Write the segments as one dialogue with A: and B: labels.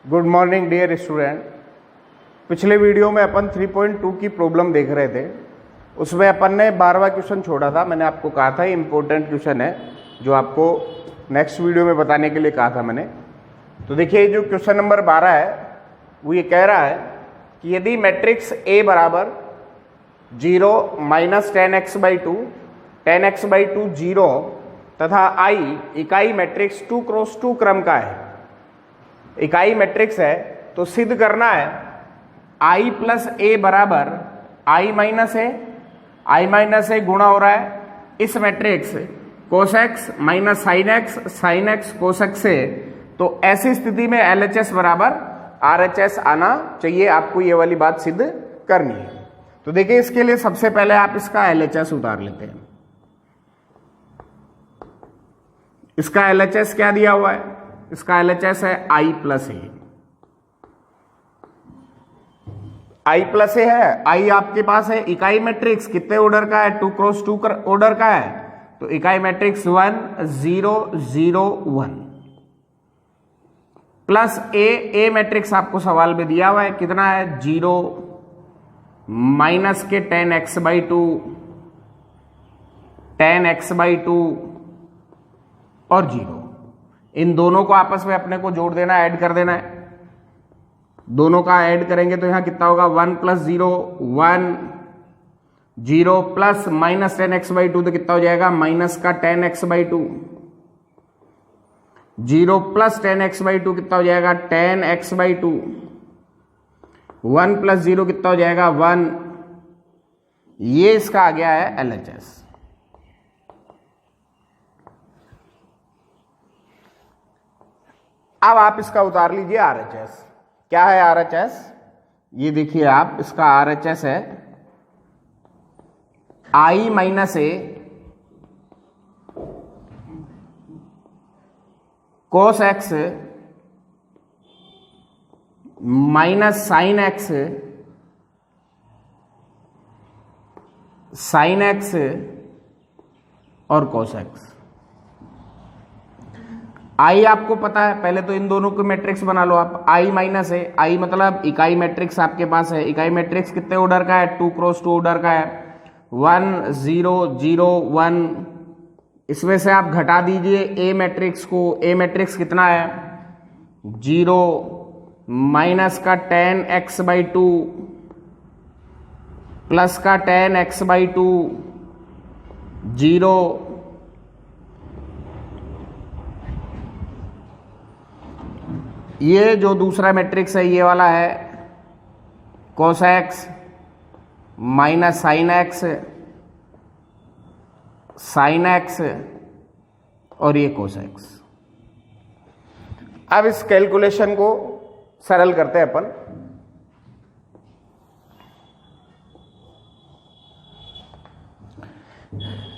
A: Good morning dear student. पिछले video में अपन 3.2 की प्रॉब्लम देख रहे थे। उसमें अपन ने 12वां क्वेश्चन छोड़ा था। मैंने आपको कहा था इम्पोर्टेंट क्वेश्चन है जो आपको नेक्स्ट वीडियो में बताने के लिए कहा था मैंने। तो देखिए जो क्वेश्चन नंबर 12 है वो ये कह रहा है कि यदि मैट्रिक्स A बराबर 0 माइनस 10x/2 10x/2 0 तथा I इकाई मैट्रिक्स 2 क्रॉस 2 क्रम का है, इकाई मैट्रिक्स है, तो सिद्ध करना है I प्लस ए बराबर I माइनस ए गुणा हो रहा है इस मैट्रिक्स कोसेक्स माइनस साइन एक्स कोसेक्स से। तो ऐसी स्थिति में LHS बराबर RHS आना चाहिए। आपको ये वाली बात सिद्ध करनी है। तो देखिए इसके लिए सबसे पहले आप इसका LHS उतार लेते हैं। इसका LHS क्या दिया हुआ है? इसका LHS है I plus A. I plus A है। I आपके पास है इकाई मैट्रिक्स कितने ऑर्डर का है? 2 क्रॉस 2 ऑर्डर का है। तो इकाई मैट्रिक्स 1 0 0 1 प्लस ए मैट्रिक्स आपको सवाल में दिया हुआ है कितना है? 0 माइनस के 10x/2 10x/2 और 0। इन दोनों को आपस में अपने को जोड़ देना, ऐड कर देना है। दोनों का ऐड करेंगे तो यहां कितना होगा? 1 प्लस 0 1 0 प्लस माइनस 10x/2 तो कितना हो जाएगा? माइनस का 10x/2 0 प्लस 10x/2 कितना हो जाएगा? 10x/2 1 प्लस 0 कितना हो जाएगा? 1। ये इसका आ गया है LHS। अब आप इसका उतार लीजिए RHS। क्या है RHS? ये देखिए आप, इसका RHS है I minus A cos X minus sine X और कोस एक्स। I आपको पता है, पहले तो इन दोनों को मैट्रिक्स बना लो आप। I माइनस है, I मतलब इकाई मैट्रिक्स आपके पास है। इकाई मैट्रिक्स कितने ऑर्डर का है? 2 क्रॉस 2 ऑर्डर का है। 1 0 0 1। इसमें से आप घटा दीजिए A मैट्रिक्स को। A मैट्रिक्स कितना है? 0 माइनस का 10x/2 प्लस का 10x/2 0 ये जो दूसरा मैट्रिक्स है ये वाला है कोसेक्स माइनस साइन एक्स और ये कोसेक्स। अब इस कैलकुलेशन को सरल करते हैं अपन।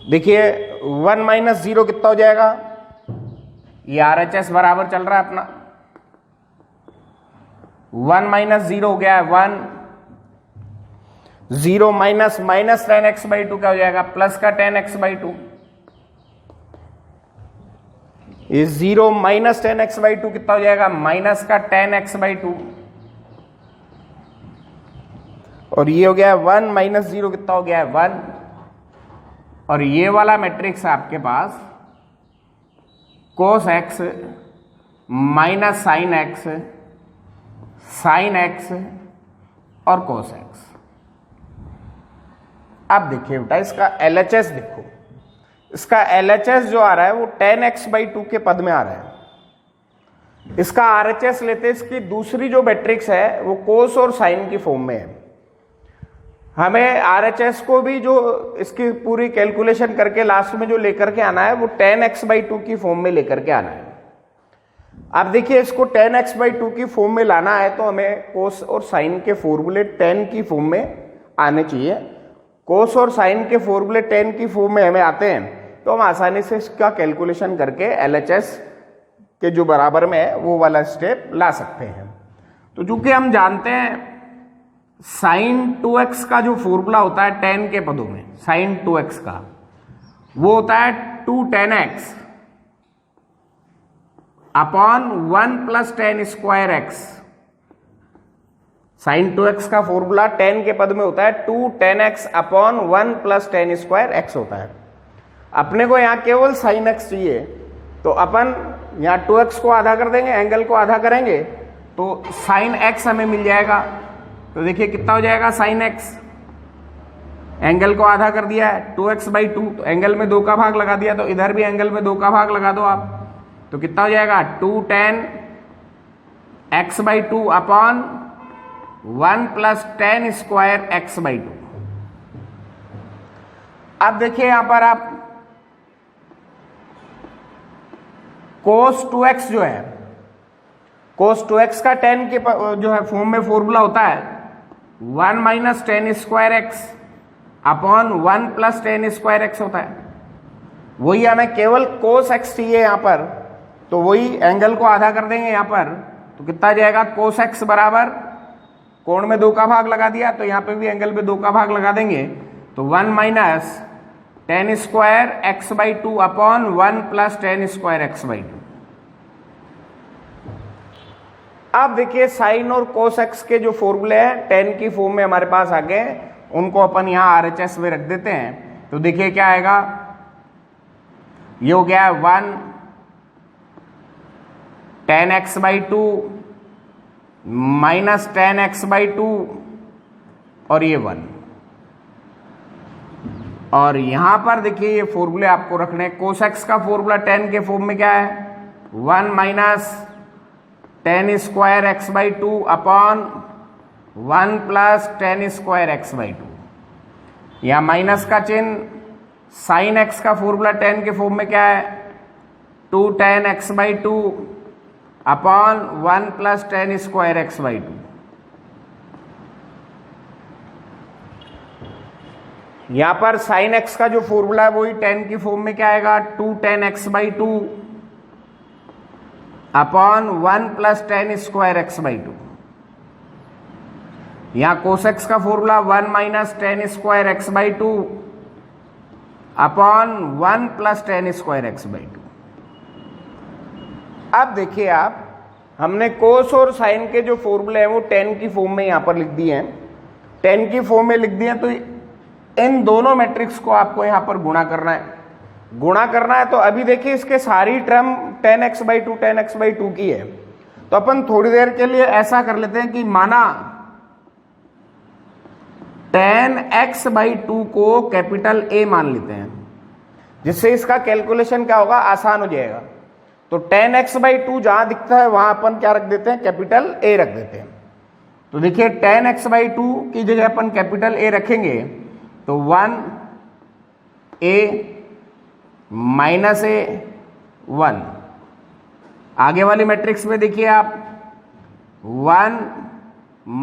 A: देखिए 1 माइनस 0 कितना हो जाएगा? ये RHS बराबर चल रहा है अपना। 1 माइनस 0 हो गया है 1। 0 माइनस 10x/2 क्या हो जाएगा? प्लस का 10x/2। ये 0 माइनस 10x/2 कितना हो जाएगा? माइनस का 10x/2। और ये हो गया 1 माइनस 0 कितना हो गया है? 1। और ये वाला मैट्रिक्स है आपके पास cos X minus sine X और कोस एक्स। अब देखिए बेटा इसका LHS देखो। इसका LHS जो आ रहा है वो 10x/2 के पद में आ रहा है। इसका RHS लेते इसकी दूसरी जो मैट्रिक्स है वो कोस और साइन की फॉर्म में है। हमें RHS को भी जो इसकी पूरी कैलकुलेशन करके लास्ट में जो लेकर के आना है वो 10x/2 की फॉर्म में लेकर के आना है। अब देखिए इसको 10x/2 की फॉर्म में लाना है तो हमें कोस और साइन के फॉर्मूले 10 की फॉर्म में आने चाहिए। कोस और साइन के फॉर्मूले 10 की फॉर्म में हमें आते हैं तो हम आसानी से इसका कैलकुलेशन करके LHS के जो बराबर में है वो वाला स्टेप ला सकते हैं। तो चूंकि हम जानते हैं साइन 2x का जो फॉर्मूला होता है 10 के पदों में, साइन 2x का वो होता है 2 10x upon 1 plus 10 square X. Sine 2x का फॉर्मूला tan के पद में होता है 2 tan x upon 1 plus tan square x होता है। अपने को यहाँ केवल साइन x चाहिए, तो अपन यहाँ 2x को आधा कर देंगे, एंगल को आधा करेंगे तो साइन x हमें मिल जाएगा। तो देखिए कितना हो जाएगा साइन x, एंगल को आधा कर दिया है 2x/2, तो एंगल में 2 का भाग लगा दिया, तो इधर भी एंगल में 2 का भाग लगा दो आप, तो कितना हो जाएगा 2 tan x/2 upon 1 plus tan square x/2। अब देखिए यहां पर आप cos 2x जो है, cos 2x का tan के जो है फॉर्म में फॉर्मूला होता है 1 minus tan square x upon 1 plus tan square x होता है। वही हमें केवल cos x चाहिए यहां पर, तो वही एंगल को आधा कर देंगे यहां पर, तो कितना जाएगा cos x बराबर, कोण में 2 का भाग लगा दिया तो यहां पे भी एंगल में 2 का भाग लगा देंगे, तो 1 minus tan square x/2 upon 1 plus tan square x/2। अब देखिए साइन और cos x के जो फॉर्मूले हैं tan की फॉर्म में हमारे पास आ गए, उनको अपन यहां RHS में रख देते हैं। तो देखिए क्या आएगा, ये हो गया 1 tan x/2 minus tan x/2 और ये 1, और यहां पर देखिए ये फॉर्मूले आपको रखने हैं। cos x का फॉर्मूला tan के फॉर्म में क्या है 1 minus tan square x/2 upon 1 plus tan square x/2, यहां माइनस का चिन्ह, साइन x का फॉर्मूला tan के फॉर्म में क्या है 2 tan x/2 upon 1 plus tan square x/2। यहां पर साइन x का जो फॉर्मूला है वही tan की फॉर्म में क्या आएगा 2 tan x/2 upon 1 plus tan square x/2। यहां cos x का formula 1 minus tan square x/2 upon 1 plus tan square x/2। अब देखिए आप, हमने cos और sin के जो फॉर्मूले हैं वो tan की फॉर्म में यहां पर लिख दिए हैं, tan की फॉर्म में लिख दिए हैं, तो इन दोनों मैट्रिक्स को आपको यहां पर गुणा करना है। गुणा करना है तो अभी देखिए इसके सारी टर्म tan x/2 की है, तो अपन थोड़ी देर के लिए ऐसा कर लेते हैं कि माना tan x/2 को कैपिटल A मान लेते हैं, जिससे इसका कैलकुलेशन क्या होगा, आसान हो जाएगा। तो tan x/2 जहां दिखता है वहां अपन क्या रख देते हैं, कैपिटल A रख देते हैं। तो देखिए tan x/2 की जगह अपन कैपिटल A रखेंगे तो 1a माइनस a 1, आगे वाली मैट्रिक्स में देखिए आप 1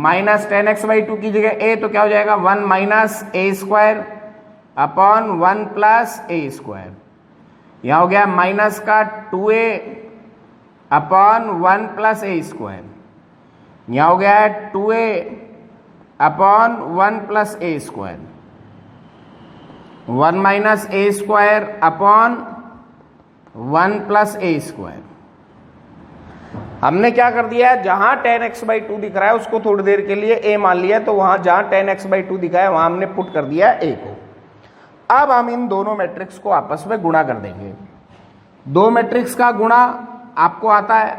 A: माइनस tan x/2 की जगह a, तो क्या हो जाएगा 1 minus a square upon 1 plus a square. यहां हो गया माइनस का 2a upon 1 plus a square. यहां हो गया है 2a upon 1 plus a square, 1 minus a square upon 1 plus a square. हमने क्या कर दिया है, जहां tan x/2 दिख रहा है उसको थोड़ी देर के लिए a मान लिया, तो वहां जहां tan x/2 दिखा है वहां हमने पुट कर दिया a को। अब हम इन दोनों मैट्रिक्स को आपस में गुणा कर देंगे। दो मैट्रिक्स का गुणा आपको आता है,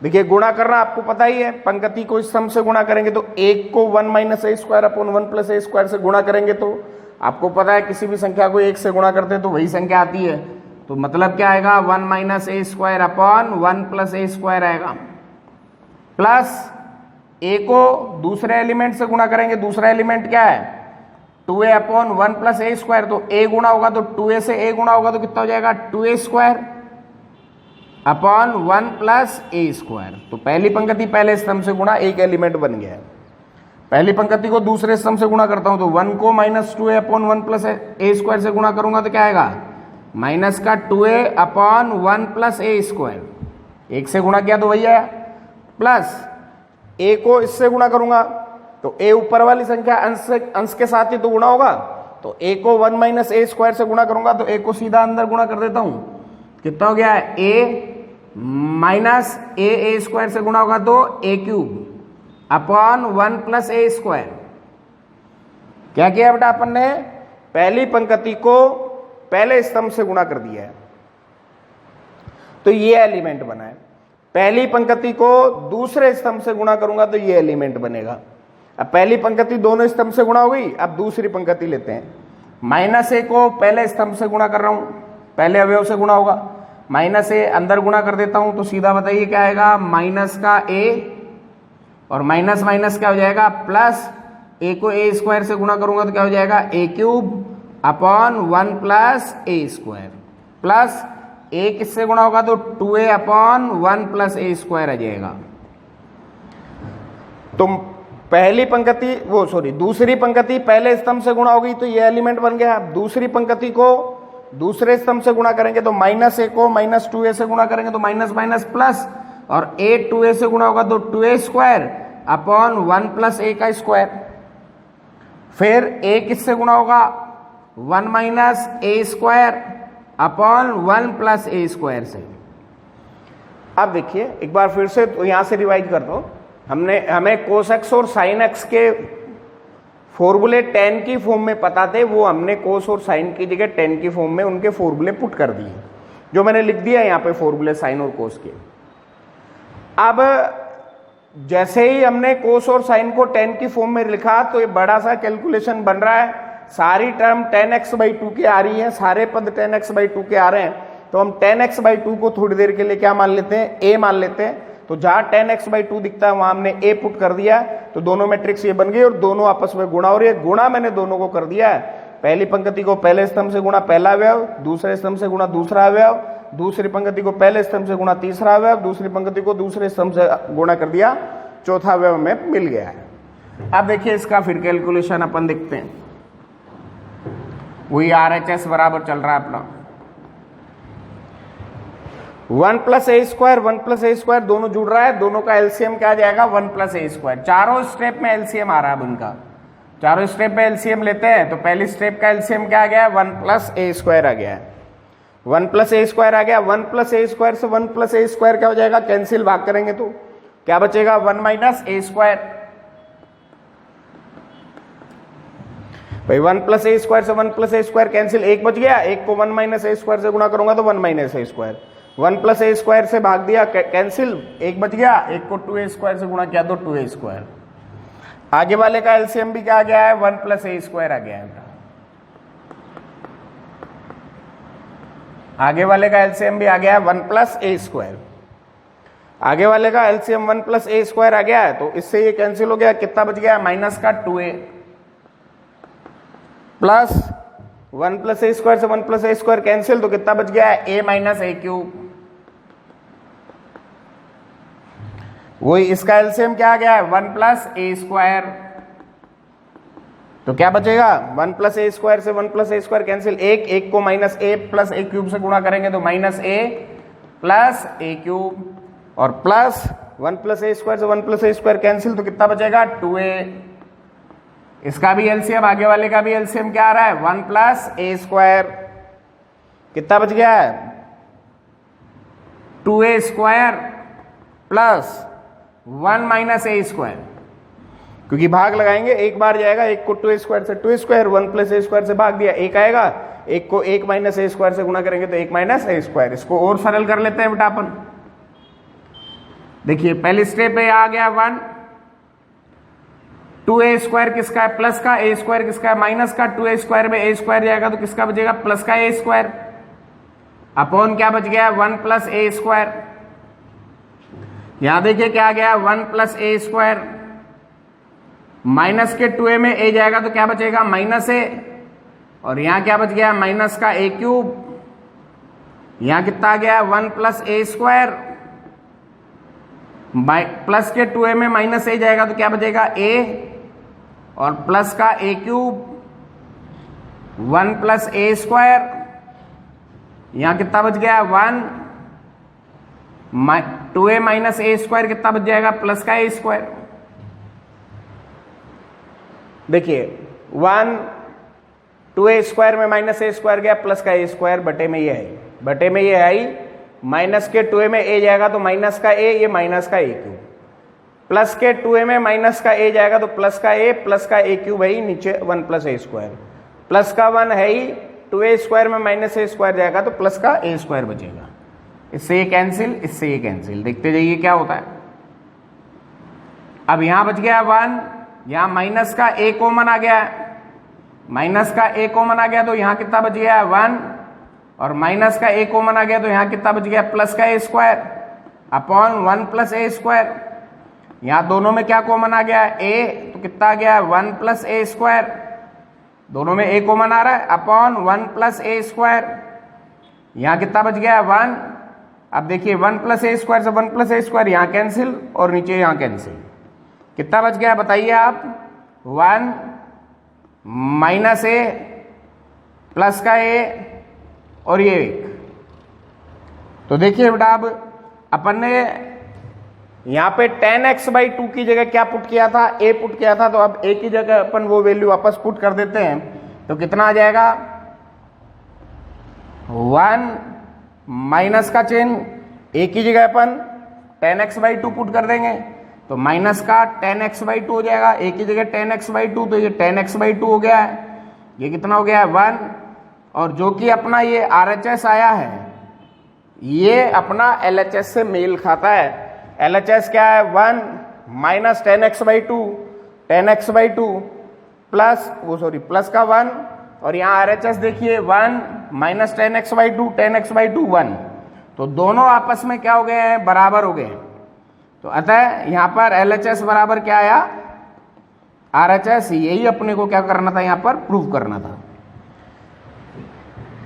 A: देखिए गुणा करना आपको पता ही है, पंक्ति को इस सम से गुणा करेंगे तो एक को 1 minus a square upon 1 plus a square से गुणा करेंगे, तो आपको पता है किसी भी संख्या को 1 से गुणा करते हैं तो वही संख्या आती है। तो मतलब क्या आएगा 1 minus a square upon 1 plus a square आएगा, प्लस a को दूसरे एलिमेंट से गुणा करेंगे। दूसरा एलिमेंट क्या है 2a upon 1 plus a square, तो a गुणा होगा तो 2a से a गुणा होगा तो कितना हो जाएगा 2a square upon 1 plus a square. तो पहली पंक्ति पहले स्तंभ से गुणा, एक एलिमेंट बन गया है। पहली पंक्ति को दूसरे स्तंभ से गुणा करता हूं तो 1 को minus 2a upon 1 plus a square से गुणा करूंगा तो क्या आएगा माइनस का 2a upon 1 plus a square. एक से गुणा किया तो वही आया, प्लस a को इससे गुणा करूंगा तो a ऊपर वाली संख्या अंश के साथ ही तो गुणा होगा, तो a को 1 माइनस a स्क्वायर से गुणा करूंगा तो a को सीधा अंदर गुणा कर देता हूं। कितना हो गया है a माइनस a स्क्वायर से गुणा होगा तो a cube, upon 1 plus A square. क्या किया बेटा अपन ने, पहली पंक्ति को पहले स्तंभ से गुणा कर दिया है, तो ये एलिमेंट बना है। पहली पंक्ति को दूसरे स्तंभ से गुणा करूंगा तो ये एलिमेंट बनेगा। अब पहली पंक्ति दोनों स्तंभ से गुणा हो गई, अब दूसरी पंक्ति लेते हैं। माइनस ए को पहले स्तंभ से गुणा कर रहा हूं, पहले अवयव से गुणा होगा, माइनस ए अंदर गुणा कर देता हूं तो सीधा बताइए क्या आएगा, माइनस का ए और माइनस माइनस क्या हो जाएगा प्लस, ए को ए स्क्वायर से गुणा करूंगा तो क्या हो जाएगा ए क्यूब अपॉन 1 प्लस ए स्क्वायर, प्लस ए किससे गुणा होगा तो 2a अपॉन 1 प्लस ए स्क्वायर आ जाएगा। तुम पहली पंक्ति दूसरी पंक्ति पहले स्तंभ से गुणा होगी तो ये एलिमेंट बन गया। दूसरी पंक्ति को दूसरे स्तंभ से गुणा करेंगे तो माइनस ए को माइनस 2a से गुणा करेंगे तो माइनस माइनस प्लस, और a 2a से गुणा होगा तो 2a स्क्वायर अपॉन 1 प्लस ए का स्क्वायर। फिर a किससे गुणा होगा 1 माइनस ए स्क्वायर अपॉन 1 प्लस ए स्क्वायर से। अब देखिए एक बार फिर से तो यहां से रिवाइज कर दो, हमें कोस एक्स और साइन एक्स के फॉर्मूले tan की फॉर्म में पता थे, वो हमने कोस और साइन की जगह tan की फॉर्म में उनके फॉर्मूले पुट कर दिए, जो मैंने लिख दिया यहाँ पे फॉर्मूले साइन और कोस के। अब जैसे ही हमने कोस और साइन को tan की फॉर्म में लिखा तो ये बड़ा सा कैलकुलेशन बन रहा है, सारी टर्म tan x/2 के आ रही है, सारे पद tan x/2 के आ रहे हैं, तो हम tan x/2 को थोड़ी देर के लिए क्या मान लेते हैं, a मान लेते हैं। तो जहां tan x/2 दिखता है वहां हमने a पुट कर दिया, तो दोनों मैट्रिक्स ये बन गई और दोनों आपस में गुणा हो रही है। गुणा मैंने दोनों को कर दिया है, पहली पंक्ति को पहले स्तंभ से गुणा पहला अवयव, दूसरे स्तंभ से गुणा दूसरा अवयव, दूसरी पंक्ति को पहले स्तंभ से गुणा तीसरा अवयव, दूसरी पंक्ति को दूसरे स्तंभ से गुणा कर दिया, चौथा अवयव में मिल गया है। अब देखिए इसका फिर कैलकुलेशन अपन देखते हैं, वही RHS बराबर चल रहा है अपना 1 प्लस ए स्क्वायर 1 प्लस ए स्क्वायर दोनों जुड़ रहा है, दोनों का एलसीएम क्या आ जाएगा 1 प्लस ए स्क्वायर। चारों स्टेप में एलसीएम आ रहा है उनका, चारों स्टेप में एलसीएम लेते हैं तो पहली स्टेप का एलसीएम क्या आ गया 1 प्लस ए स्क्वायर आ गया है, 1 प्लस ए स्क्वायर आ गया। 1 प्लस ए स्क्वायर से 1 प्लस ए स्क्वायर क्या हो जाएगा, कैंसिल भाग करेंगे तो क्या बचेगा 1 माइनस ए स्क्वायर। भाई 1 प्लस ए स्क्वायर से 1 प्लस ए स्क्वायर कैंसिल, एक बच गया, एक को 1 माइनस ए स्क्वायर से गुणा करूंगा तो 1 माइनस ए स्क्वायर, 1 प्लस ए स्क्वायर से भाग दिया कैंसिल, एक बच गया, एक को 2a स्क्वायर से गुणा किया तो 2a स्क्वायर। आगे वाले का एलसीएम भी क्या आ गया है 1 प्लस ए स्क्वायर आ गया है, आगे वाले का एलसीएम भी आ गया है 1 प्लस ए स्क्वायर, आगे वाले का एलसीएम 1 प्लस ए स्क्वायर आ गया है, तो इससे ये कैंसिल हो गया, कितना बच गया माइनस का 2a प्लस 1 प्लस ए स्क्वायर से 1 प्लस ए स्क्वायर कैंसिल, तो कितना बच गया है a माइनस ए क्यूब। वही इसका एलसीएम क्या आ गया है 1 प्लस ए स्क्वायर, तो क्या बचेगा 1 प्लस ए स्क्वायर से 1 प्लस ए स्क्वायर कैंसिल, एक को माइनस ए प्लस ए क्यूब से गुणा करेंगे तो माइनस ए प्लस ए क्यूब, और प्लस 1 प्लस ए स्क्वायर से 1 प्लस ए स्क्वायर कैंसिल, तो कितना बचेगा 2a। इसका भी एलसीएम, आगे वाले का भी एलसीएम क्या आ रहा है 1 प्लस ए स्क्वायर, कितना बच गया है 2a स्क्वायर प्लस 1 माइनस ए स्क्वायर, क्योंकि भाग लगाएंगे एक बार जाएगा, एक को 2a स्क्वायर से 2a स्क्वायर, 1 प्लस ए स्क्वायर से भाग दिया एक आएगा, एक को 1 माइनस ए स्क्वायर से गुणा करेंगे तो 1 माइनस ए स्क्वायर। इसको और सरल कर लेते हैं बेटा अपन, देखिए पहली स्टेप पे आ गया 1, 2a स्क्वायर किसका है प्लस का, a स्क्वायर किसका है माइनस का, 2a स्क्वायर में a स्क्वायर जाएगा तो किसका बचेगा प्लस का a स्क्वायर, अपॉन क्या बच गया 1 प्लस ए स्क्वायर। यहां देखिए क्या आ गया 1 प्लस ए स्क्वायर, माइनस के 2a में a जाएगा तो क्या बचेगा माइनस a, और यहां क्या बच गया माइनस का a क्यूब, यहां कितना आ गया 1 प्लस ए स्क्वायर, प्लस के 2a में माइनस a जाएगा तो क्या बचेगा a, और प्लस का a cube 1 plus A square, यहां कितना बच गया 1, 2a माइनस ए स्क्वायर कितना बच जाएगा प्लस का ए स्क्वायर। देखिए 1 2a स्क्वायर में माइनस ए स्क्वायर गया, प्लस का ए स्क्वायर बटे में ये है, बटे में ये आई, माइनस के 2a में a जाएगा तो माइनस का a, ये माइनस का a क्यूब, प्लस के 2a में माइनस का a जाएगा तो प्लस का a प्लस का a क्यूब है ही नीचे 1 प्लस a स्क्वायर, प्लस का 1 है ही, 2a स्क्वायर में माइनस a स्क्वायर जाएगा तो प्लस का a स्क्वायर बचेगा। इससे ये कैंसिल, इससे ये कैंसिल, देखते जाइए क्या होता है। अब यहां बच गया 1, यहां माइनस का a कॉमन आ गया, माइनस का a कॉमन आ गया तो यहां कितना बच गया 1, और माइनस का a कॉमन आ गया तो यहां कितना बच गया प्लस का a square upon 1 plus a square. यहां दोनों में क्या कॉमन आ गया a, तो कितना आ गया 1 प्लस a स्क्वायर, दोनों में a कॉमन आ रहा है अपॉन 1 प्लस a स्क्वायर। यहां कितना बच गया 1। अब देखिए 1 प्लस a स्क्वायर से 1 प्लस a स्क्वायर यहां कैंसिल और नीचे यहां कैंसिल, कितना बच गया बताइए आप 1 माइनस a प्लस का a और ये 1। तो देखिए बेटा अब अपन ने यहां पे tan x/2 की जगह क्या पुट किया था, a पुट किया था, तो अब a की जगह अपन वो वैल्यू वापस पुट कर देते हैं तो कितना आ जाएगा 1 माइनस का चिन्ह, a की जगह अपन tan x/2 पुट कर देंगे तो माइनस का tan x/2 हो जाएगा, a की जगह tan x/2 तो ये tan x/2 हो गया है, ये कितना हो गया है 1। और जो कि अपना ये RHS आया है ये अपना LHS से मेल खाता है। LHS क्या है 1 minus tan x/2 plus plus का 1, और यहाँ RHS देखिए 1 माइनस tan x/2 1, तो दोनों आपस में क्या हो गए हैं बराबर हो गए हैं। तो अतः यहाँ पर LHS बराबर क्या आया RHS, यही अपने को क्या करना था यहाँ पर प्रूव करना था।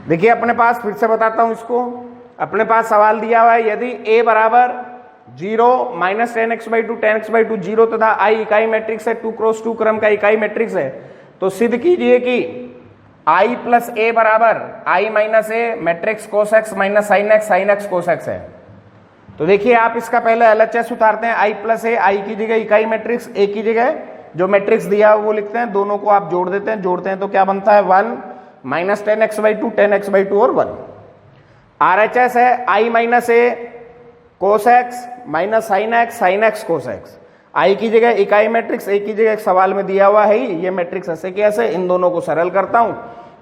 A: देखिए अपने पास फिर से बताता हूं इसको, अपने पास सवाल दिया हुआ है यदि a बराबर 0 माइनस tan x/2 0 तथा i इकाई मैट्रिक्स है, 2 क्रॉस 2 क्रम का इकाई मैट्रिक्स है, तो सिद्ध कीजिए कि i प्लस a बराबर i minus a matrix cos x minus sin x cos x है। तो देखिए आप इसका पहले LHS उतारते हैं, i प्लस a, i की जगह इकाई मैट्रिक्स, a की जगह जो मैट्रिक्स दिया वो लिखते हैं, दोनों को आप जोड़ते हैं तो क्या बनता है 1 माइनस tan x/2 और 1। RHS है i minus a cos x minus sin x cos x, i की जगह इकाई मैट्रिक्स, a की जगह एक सवाल में दिया हुआ है ये मैट्रिक्स ऐसे कैसे, इन दोनों को सरल करता हूं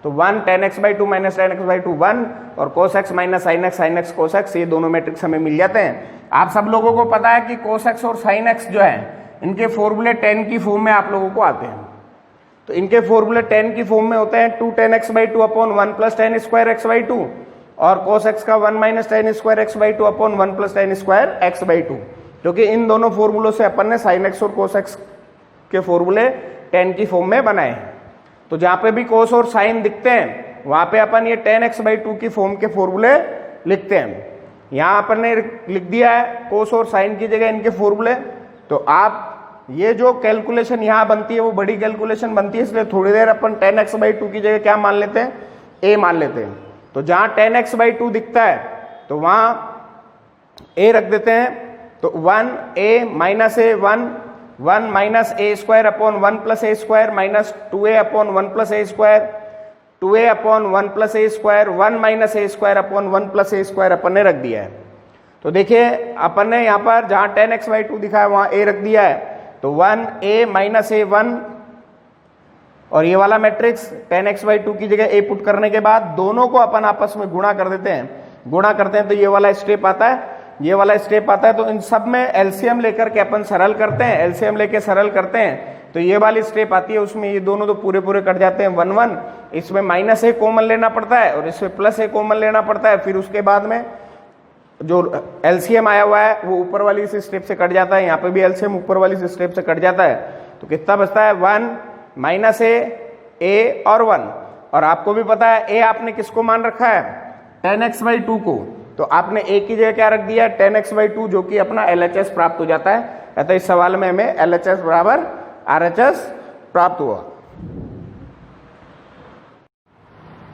A: तो 1 tan x/2 minus tan x/2 1 और cos x minus sin x cos x, ये दोनों मैट्रिक्स हमें मिल जाते हैं। आप सब लोगों को पता है कि cos x और sin x जो है इनके फॉर्मूले tan की फॉर्म में आप लोगों को आते हैं, तो इनके फॉर्मूले tan की फॉर्म में होते हैं 2 tan x/2 upon 1 plus tan square x/2 और cos x का 1 minus tan square x/2 upon 1 plus tan square x/2, क्योंकि इन दोनों फॉर्मूलों से अपन ने sin x और cos x के फॉर्मूले tan की फॉर्म में बनाए हैं। तो जहां पे भी cos और sin दिखते हैं वहां पे अपन ये tan x/2 की फॉर्म के फॉर्मूले लिखते हैं। यहां अपन ने लिख दिया है cos और sin की जगह इनके फॉर्मूले, तो आप ये जो कैलकुलेशन यहाँ बनती है वो बड़ी कैलकुलेशन बनती है, इसलिए थोड़ी देर अपन tan x/2 की जगह क्या मान लेते हैं a मान लेते हैं। तो जहां tan x/2 दिखता है तो वहां a रख देते हैं, तो 1 minus a 1 minus a square upon 1 plus a square minus 2a upon 1 plus a square, 2a upon 1 plus a square 1 minus a square upon 1 plus a square upon ने रख दिया है। तो देखिए अपन ने यहाँ पर जहां tan x/2 दिखा है वहां a रख दिया है, तो 1 माइनस a 1 और ये वाला मैट्रिक्स tan x/2 की जगह a पुट करने के बाद दोनों को अपन आपस में गुणा कर देते हैं, गुणा करते हैं तो ये वाला स्टेप आता है, ये वाला स्टेप आता है। तो इन सब में एलसीएम लेकर के अपन सरल करते हैं, एलसीएम लेके सरल करते हैं तो ये वाली स्टेप आती है, उसमें ये दोनों तो पूरे पूरे कट जाते हैं 1 1, इसमें माइनस a कॉमन लेना पड़ता है और इसमें प्लस a कॉमन लेना पड़ता है, फिर उसके बाद में जो एलसीएम आया हुआ है वो ऊपर वाली इस स्टेप से कट जाता है, यहाँ पे भी एलसीएम ऊपर वाली इस स्टेप से कट जाता है, तो कितना बचता है 1 माइनस a और 1। और आपको भी पता है a आपने किसको मान रखा है tan x/2 को, तो आपने a की जगह क्या रख दिया tan x/2 जो कि अपना LHS प्राप्त हो जाता है। अतः इस सवाल में हमें LHS बराबर RHS प्राप्त हुआ।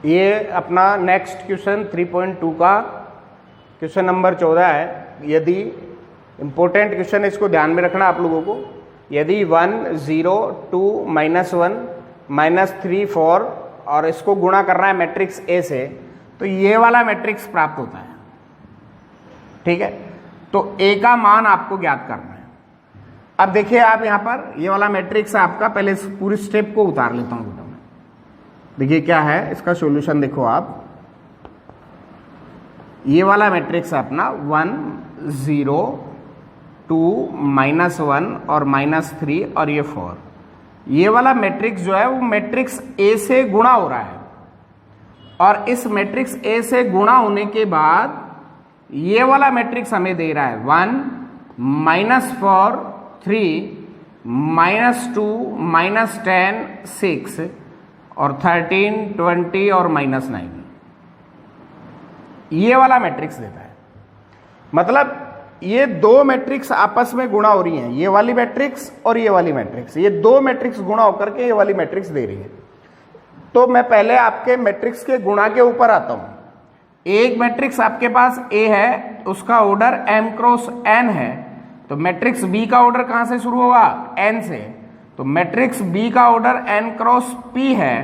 A: ये अपना नेक्स्ट क्वेश्चन 3.2 का क्वेश्चन नंबर 14 है। यदि इंपॉर्टेंट क्वेश्चन इसको ध्यान में रखना आप लोगों को, यदि 1 0 2 -1 -3 4 और इसको गुणा करना है मैट्रिक्स A से, तो ये वाला मैट्रिक्स प्राप्त होता है, ठीक है। तो A का मान आपको ज्ञात करना है। अब देखिए आप यहां पर ये वाला मैट्रिक्स आपका, पहले इस पूरी स्टेप को उतार लेता हूं बेटा मैं। देखिए क्या है इसका सॉल्यूशन, देखो आप ये वाला मैट्रिक्स है अपना 1 0 2 -1 और -3 और ये 4। ये वाला मैट्रिक्स जो है वो मैट्रिक्स ए से गुणा हो रहा है, और इस मैट्रिक्स ए से गुणा होने के बाद ये वाला मैट्रिक्स हमें दे रहा है 1 -4 3 -2 -10 6 और 13 20 और -9। ये वाला मैट्रिक्स देता है। मतलब ये दो मैट्रिक्स आपस में गुणा हो रही हैं, ये वाली मैट्रिक्स और ये वाली मैट्रिक्स, ये दो मैट्रिक्स गुणा होकर के ये वाली मैट्रिक्स दे रही है। तो मैं पहले आपके मैट्रिक्स के गुणा के ऊपर आता हूं। एक मैट्रिक्स आपके पास A है, उसका ऑर्डर m क्रॉस n है, तो मैट्रिक्स B का ऑर्डर कहां से शुरू होगा? n से। तो मैट्रिक्स B का ऑर्डर n क्रॉस p है,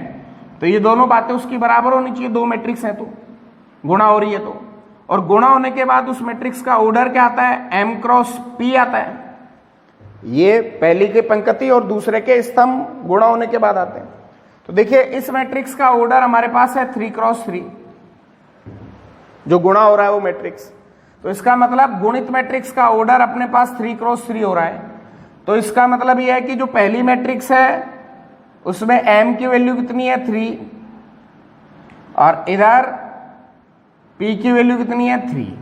A: तो ये दोनों बातें उसकी बराबर होनी चाहिए, दो मैट्रिक्स है तो गुणा हो रही है तो। और गुणा होने के बाद उस मैट्रिक्स का ऑर्डर क्या आता है? m क्रॉस p आता है। ये पहली के पंक्ति और दूसरे के स्तंभ गुणा होने के बाद आते हैं। तो देखिए इस मैट्रिक्स का ऑर्डर हमारे पास है 3 क्रॉस 3, जो गुणा हो रहा है वो मैट्रिक्स। तो इसका मतलब गुणित मैट्रिक्स का ऑर्डर अपने पास 3 क्रॉस 3 हो रहा है। तो इसका मतलब यह है कि जो पहली मैट्रिक्स है उसमें m की वैल्यू कितनी है? 3, और इधर p की वैल्यू कितनी है? 3।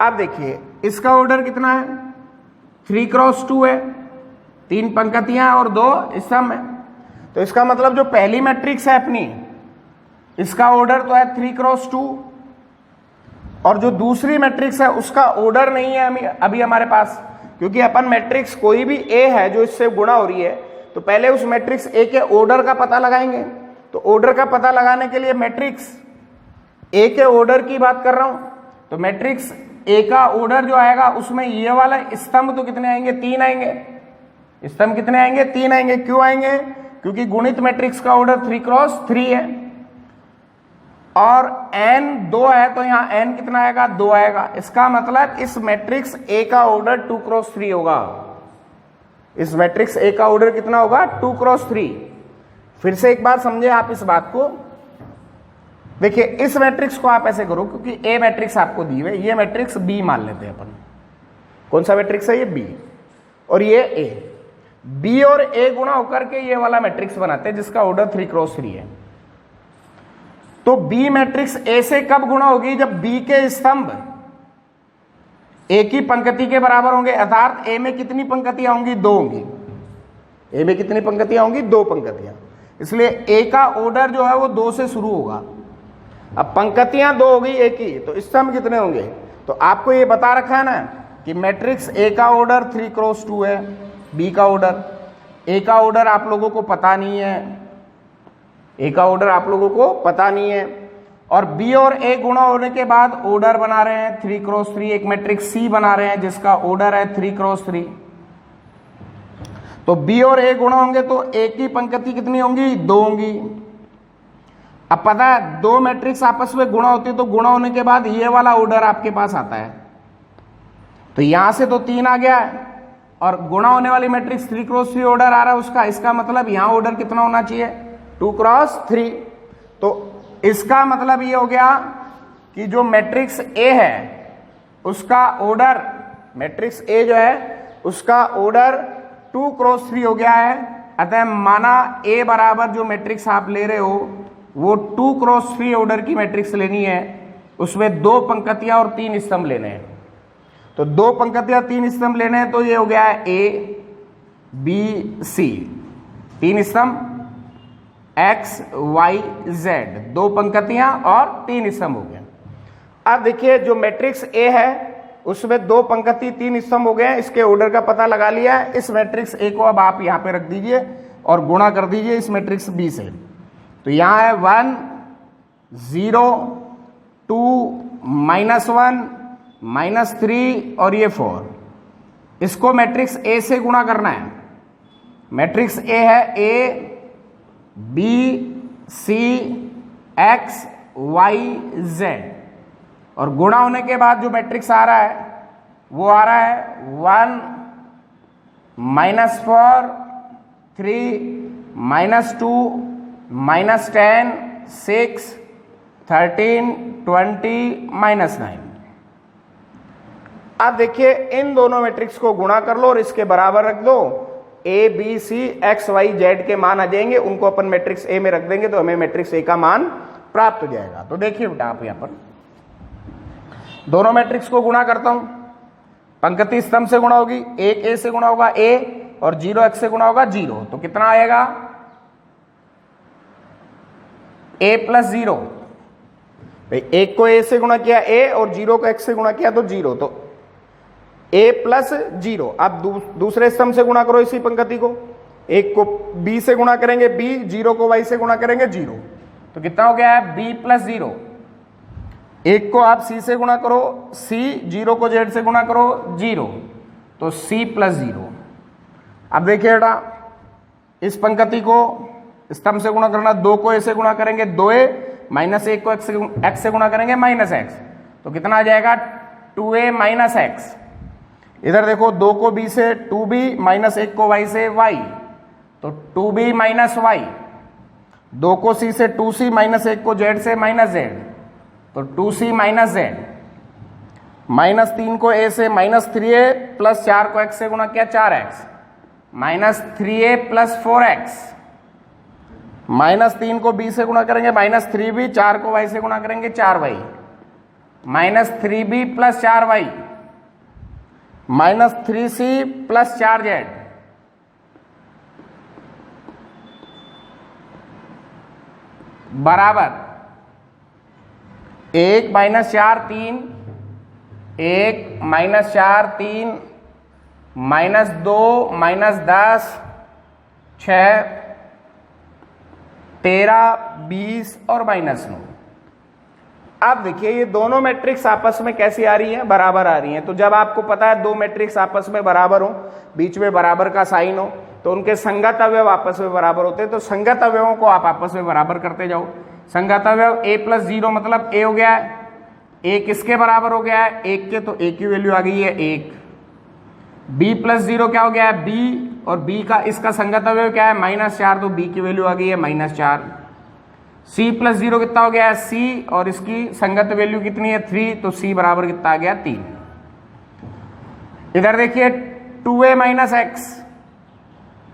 A: अब देखिए इसका ऑर्डर कितना है? 3 क्रॉस 2 है, 3 पंक्तियां और 2 स्तंभ है। तो इसका मतलब जो पहली मैट्रिक्स है अपनी, इसका ऑर्डर तो है 3 क्रॉस 2, और जो दूसरी मैट्रिक्स है उसका ऑर्डर नहीं है अभी हमारे पास, क्योंकि अपन मैट्रिक्स कोई भी A है जो इससे गुणा हो रही है, तो पहले उस मैट्रिक्स A के ऑर्डर का पता लगाएंगे। तो ऑर्डर का पता लगाने के लिए मैट्रिक्स A के ऑर्डर की बात कर रहा हूं, तो मैट्रिक्स A का ऑर्डर जो आएगा उसमें ये वाला स्तंभ तो कितने आएंगे? 3 आएंगे। स्तंभ कितने आएंगे? 3 आएंगे। क्यों आएंगे? क्योंकि गुणित मैट्रिक्स का ऑर्डर 3 क्रॉस 3 है, और n 2 है, तो यहां n कितना आएगा? 2 आएगा। इसका मतलब इस मैट्रिक्स A का ऑर्डर 2 क्रॉस 3 होगा। इस मैट्रिक्स A का ऑर्डर कितना होगा? 2 क्रॉस 3। फिर से एक बार समझे आप इस बात को। देखिए इस मैट्रिक्स को आप ऐसे करो, क्योंकि A मैट्रिक्स आपको दी हुई है, ये मैट्रिक्स B मान लेते हैं अपन। कौन सा मैट्रिक्स है? ये B, और ये A। B और A गुणा होकर के ये वाला मैट्रिक्स बनाते हैं जिसका ऑर्डर 3 क्रॉस 3 है। तो B मैट्रिक्स A से कब गुणा होगी? जब B के स्तंभ A की पंक्ति के बराबर होंगे, अर्थात A में कितनी पंक्तियां होंगी? 2 होंगी। A में कितनी पंक्तियां होंगी? 2 पंक्तियां। इसलिए A का ऑर्डर जो है वो 2 से शुरू होगा। अब पंक्तियां 2 होगी A की, तो स्तंभ कितने होंगे? तो आपको ये बता रखा है ना कि मैट्रिक्स A का ऑर्डर 3 क्रॉस 2 है, B का ऑर्डर, A का ऑर्डर आप लोगों को पता नहीं है, A का ऑर्डर आप लोगों को पता नहीं है, और B और A गुणा होने के बाद ऑर्डर बना रहे हैं 3 क्रॉस 3, एक मैट्रिक्स C बना रहे हैं जिसका ऑर्डर है 3 क्रॉस 3। तो B और A गुणा होंगे तो A की पंक्ति कितनी होंगी? 2 होंगी। अब पता है दो मैट्रिक्स आपस में गुणा होती है, तो गुणा होने के बाद ये वाला ऑर्डर आपके पास आता है। तो यहां से तो 3 आ गया है, और गुणा होने वाली मैट्रिक्स 3 क्रॉस 3 ऑर्डर आ रहा है उसका। इसका मतलब यहां ऑर्डर कितना होना चाहिए? 2 क्रॉस 3। तो इसका मतलब ये हो गया कि जो मैट्रिक्स A है उसका ऑर्डर, मैट्रिक्स A जो है उसका ऑर्डर 2 क्रॉस 3 हो गया है। अतः माना A बराबर जो मैट्रिक्स आप ले रहे हो वो 2 क्रॉस 3 ऑर्डर की मैट्रिक्स लेनी है, उसमें 2 पंक्तियां और 3 स्तंभ लेने हैं। तो 2 पंक्तियां 3 स्तंभ लेने हैं, तो ये हो गया है A B C, 3 स्तंभ X Y Z, 2 पंक्तियां और 3 स्तंभ हो गए। अब देखिए जो मैट्रिक्स A है उसमें 2 पंक्ति 3 स्तंभ हो गए हैं, इसके ऑर्डर का पता लगा लिया है। इस मैट्रिक्स A को अब आप यहां पे रख दीजिए और गुणा कर दीजिए इस मैट्रिक्स B से। तो यहां है 1 0 2 -1 -3 और ये 4। इसको मैट्रिक्स A से गुणा करना है। मैट्रिक्स A है A B C X Y Z, और गुणा होने के बाद जो मैट्रिक्स आ रहा है वो आ रहा है 1 -4, 3, -2, -10, 6, 13, 20, -9। अब देखिए इन दोनों मैट्रिक्स को गुणा कर लो और इसके बराबर रख दो। A B C X Y Z के मान आ जाएंगे, उनको अपन मैट्रिक्स ए में रख देंगे तो हमें मैट्रिक्स ए का मान प्राप्त हो जाएगा। तो देखिए बेटा आप यहां पर दोनों मैट्रिक्स को गुणा करता हूं। पंक्ति स्तंभ से गुणा होगी, 1 ए से गुणा होगा ए और 0 एक्स से गुणा होगा 0। तो कितना आएगा? a + 0। भाई 1 को a से गुणा किया a और 0 को x से गुणा किया तो 0, तो a + 0। अब दूसरे स्तंभ से गुणा करो इसी पंक्ति को, 1 को b से गुणा करेंगे b, 0 को y से गुणा करेंगे 0। तो कितना हो गया है? b + 0। 1 को आप c से गुणा करो c, 0 को z से गुणा करो 0, तो c + 0। अब देखिए बेटा इस पंक्ति को स्तंभ से गुणा करना, 2 को a से गुणा करेंगे 2a, -1 को x से गुणा करेंगे -x। तो कितना आ जाएगा? 2a - x। इधर देखो 2 को b से 2b, -1 को y से y, तो 2b - y। 2 को c से 2c, -1 को z से -z, तो 2c - z। -3 को a से -3a + 4 को x से गुणा किया 4x, -3a + 4x। -3 को b से गुणा करेंगे -3b, 4 को y से गुणा करेंगे 4y, -3b + 4y, -3c + 4z। बराबर 1 - 4 3, 1 - 4 3, -2 -10 6 13 20 और -9। अब देखिए ये दोनों मैट्रिक्स आपस में कैसी आ रही हैं? बराबर आ रही हैं। तो जब आपको पता है दो मैट्रिक्स आपस में बराबर हो, बीच में बराबर का साइन हो, तो उनके संगत अवयव आपस में बराबर होते हैं। तो संगत अवयवों को आप आपस में बराबर करते जाओ। संगत अवयव a + 0 मतलब a हो गया है, a किसके बराबर हो गया है? 1 के, तो a की वैल्यू आ गई है 1। b + 0 क्या हो गया है? b, और b का इसका संगत अवयव क्या है? -4, तो b की वैल्यू आ गई है -4। c + 0 कितना हो गया है? c, और इसकी संगत वैल्यू कितनी है? 3, तो c बराबर कितना आ गया? 3। इधर देखिए 2a - x,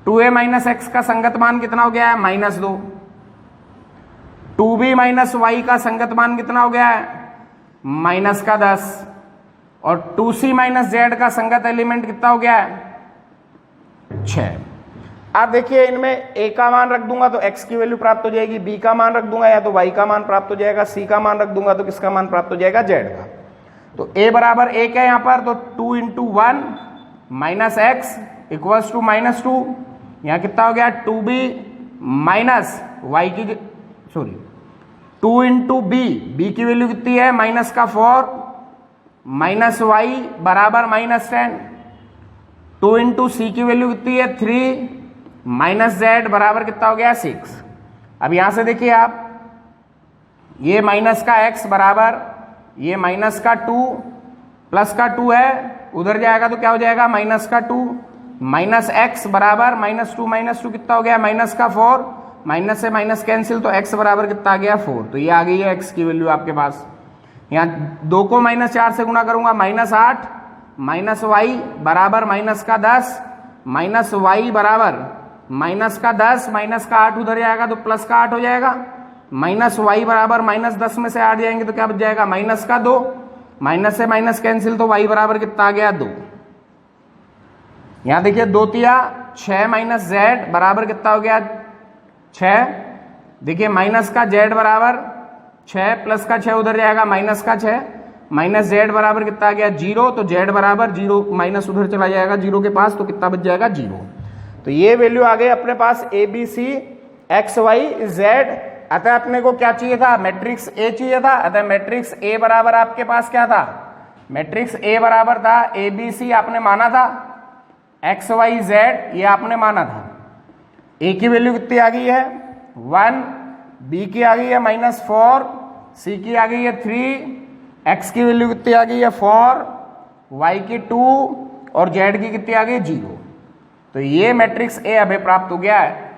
A: 2a - x का संगत मान कितना हो गया है? -2। 2b - y का संगत मान कितना हो गया है? -10। और 2c - z का संगत एलिमेंट कितना हो गया है? 6। अब देखिए इनमें a का मान रख दूंगा तो x की वैल्यू प्राप्त हो जाएगी, b का मान रख दूंगा या तो y का मान प्राप्त हो जाएगा, c का मान रख दूंगा तो किसका मान प्राप्त हो जाएगा? z का। तो a बराबर 1 है यहां पर, तो 2 × 1 - x = -2। यहां कितना हो गया? 2b - y की, सॉरी 2 × b की वैल्यू कितनी है? -4 -y बराबर -10। 2 × c की वैल्यू कितनी है? 3 -z बराबर कितना हो गया? 6। अब यहां से देखिए आप, ये माइनस का x बराबर ये -2 +2 है, उधर जाएगा तो क्या हो जाएगा? -2 -x बराबर -2 कितना हो गया? -4, माइनस से माइनस कैंसिल, तो x बराबर कितना आ गया? 4। तो ये आ गई है x की वैल्यू आपके पास। यहाँ 2 को -4 से गुणा करूंगा -8, -y बराबर -10, -y बराबर -10, -8 उधर जाएगा तो +8 हो जाएगा, -y बराबर -10 में से 8 जाएंगे तो क्या बच जाएगा? -2, माइनस से माइनस कैंसिल, तो y बराबर कितना आ गया? 2। यहां देखिए 2 तिया 6 - z बराबर कितना हो गया? 6। देखिए माइनस का z बराबर 6 प्लस का 6 उधर जाएगा -6, -z बराबर कितना आ गया? 0। तो z बराबर 0, माइनस उधर चला जाएगा 0 के पास, तो कितना बच जाएगा? 0। तो ये वैल्यू आ गई अपने पास a b c x y z। अतः अपने को क्या चाहिए था? मैट्रिक्स A चाहिए था। अतः मैट्रिक्स A बराबर आपके पास क्या था? मैट्रिक्स A बराबर था a b c आपने माना था, x y z ये आपने माना था। A की वैल्यू कितनी आ गई है? 1, B की आ गई है -4, C की आ गई है 3, x की वैल्यू कितनी आ गई है? 4, y की 2 और z की कितनी आ गई? 0। तो ये मैट्रिक्स ए हमें प्राप्त हो गया है।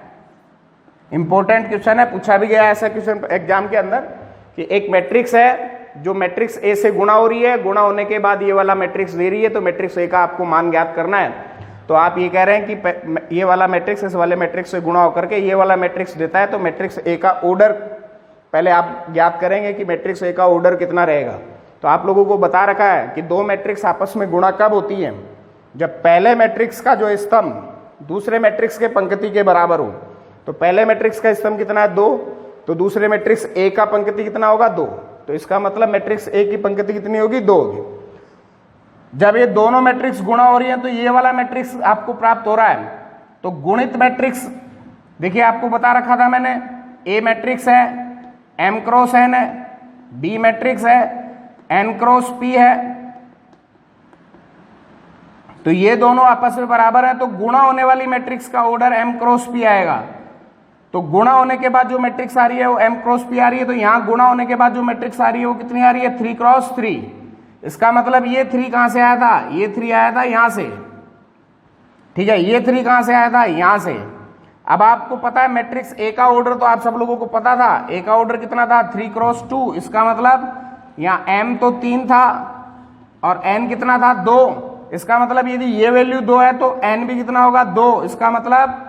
A: इंपॉर्टेंट क्वेश्चन है, पूछा भी गया है ऐसा क्वेश्चन एग्जाम के अंदर कि एक मैट्रिक्स है जो मैट्रिक्स ए से गुणा हो रही है, गुणा होने के बाद ये वाला मैट्रिक्स दे रही है, तो मैट्रिक्स ए का आपको मान ज्ञात करना है। तो आप ये कह रहे हैं कि ये वाला मैट्रिक्स इस वाले मैट्रिक्स से गुणा होकर के ये वाला मैट्रिक्स देता है, तो मैट्रिक्स ए का ऑर्डर पहले आप ज्ञात करेंगे कि मैट्रिक्स ए का ऑर्डर कितना रहेगा। तो आप लोगों को बता रखा है कि दो मैट्रिक्स आपस में गुणा कब होती है, जब पहले मैट्रिक्स का जो स्तंभ दूसरे मैट्रिक्स के पंक्ति के बराबर हो। तो पहले मैट्रिक्स का स्तंभ कितना है 2, तो दूसरे मैट्रिक्स ए का पंक्ति कितना होगा 2, तो इसका मतलब मैट्रिक्स ए की पंक्ति कितनी होगी 2 होगी। जब ये दोनों मैट्रिक्स गुणा हो रही है तो ये वाला मैट्रिक्स आपको प्राप्त हो रहा है। तो गुणित मैट्रिक्स देखिए आपको बता रखा था मैंने, ए मैट्रिक्स है m क्रॉस n है, बी मैट्रिक्स है n क्रॉस p है, तो ये दोनों आपस में बराबर है, तो गुणा होने वाली मैट्रिक्स का ऑर्डर m क्रॉस p आएगा। तो गुणा होने के बाद जो मैट्रिक्स आ रही है वो m क्रॉस p आ रही है, तो यहां गुणा होने के बाद जो मैट्रिक्स आ रही है वो कितनी आ रही है 3 क्रॉस 3। इसका मतलब ये 3 कहां से आया था, ये 3 आया था यहां से, ठीक है, ये 3 कहां से आया था यहां से। अब आपको पता है मैट्रिक्स ए का ऑर्डर तो आप सब लोगों को पता था, ए का ऑर्डर कितना था 3 क्रॉस 2। इसका मतलब यहाँ m तो 3 था और n कितना था 2। इसका मतलब यदि ये वैल्यू 2 है तो n भी कितना होगा 2। इसका मतलब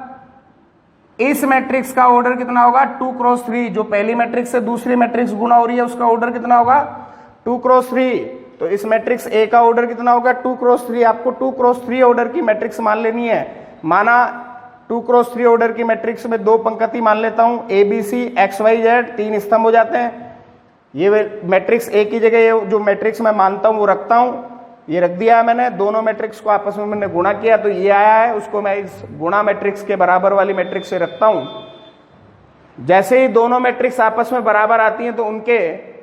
A: इस मैट्रिक्स का ऑर्डर कितना होगा 2 क्रॉस 3। जो पहली मैट्रिक्स से दूसरी मैट्रिक्स गुणा हो रही है उसका ऑर्डर कितना होगा 2 क्रॉस 3। तो इस मैट्रिक्स ए का ऑर्डर कितना होगा 2 क्रॉस 3। आपको 2 क्रॉस 3 ऑर्डर की मैट्रिक्स मान लेनी है। माना 2 क्रॉस 3 ऑर्डर की मैट्रिक्स में 2 पंक्ति मान लेता हूं, A B C X Y Z, 3 स्तंभ हो जाते हैं। ये मैट्रिक्स ए की जगह ये जो मैट्रिक्स मैं मानता हूं वो रखता हूं, ये रख दिया है मैंने। दोनों मैट्रिक्स को आपस में मैंने गुणा किया तो ये आया है, उसको मैं इस गुणा मैट्रिक्स के बराबर वाली मैट्रिक्स से रखता हूं। जैसे ही दोनों मैट्रिक्स आपस में बराबर आती हैं तो उनके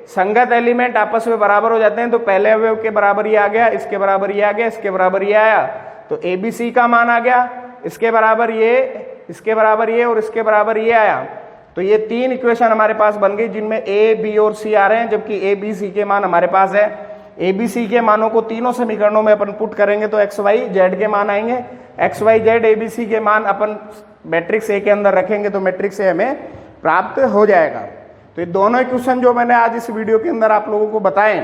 A: संगत एलिमेंट आपस में बराबर हो जाते हैं। तो पहले अवयव के बराबर ये आ गया, इसके बराबर ये आ गया, इसके बराबर ये आया, तो ए बी सी का मान आ गया, इसके बराबर ये, इसके बराबर ये और इसके बराबर ये आया। तो ये 3 इक्वेशन हमारे पास बन गई जिनमें ए बी और सी आ रहे हैं, जबकि ए बी सी के मान हमारे पास है। ए बी सी के मानों को तीनों समीकरणों में अपन पुट करेंगे तो एक्स वाई जेड के मान आएंगे। X Y Z A B C के मान अपन मैट्रिक्स ए के अंदर रखेंगे तो मैट्रिक्स ए हमें प्राप्त हो जाएगा। तो ये दोनों इक्वेशन जो मैंने आज इस वीडियो के अंदर आप लोगों को बताए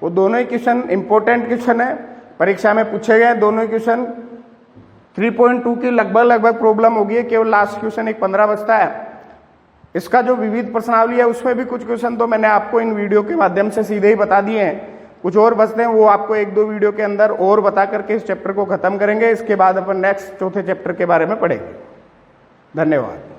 A: वो दोनों इक्वेशन इंपॉर्टेंट क्वेश्चन है, परीक्षा में पूछे गए। दोनों इक्वेशन 3.2 की लगभग प्रॉब्लम होगी है, केवल लास्ट क्वेश्चन एक 15 बचता है। इसका जो विविध प्रश्नावली है उसमें भी कुछ क्वेश्चन तो मैंने आपको इन वीडियो के माध्यम से सीधे ही बता दिए हैं, कुछ और बचते हैं वो आपको 1-2 वीडियो के अंदर और बता करके इस चैप्टर को खत्म करेंगे। इसके बाद अपन नेक्स्ट चौथे चैप्टर के बारे में पढ़ेंगे। धन्यवाद।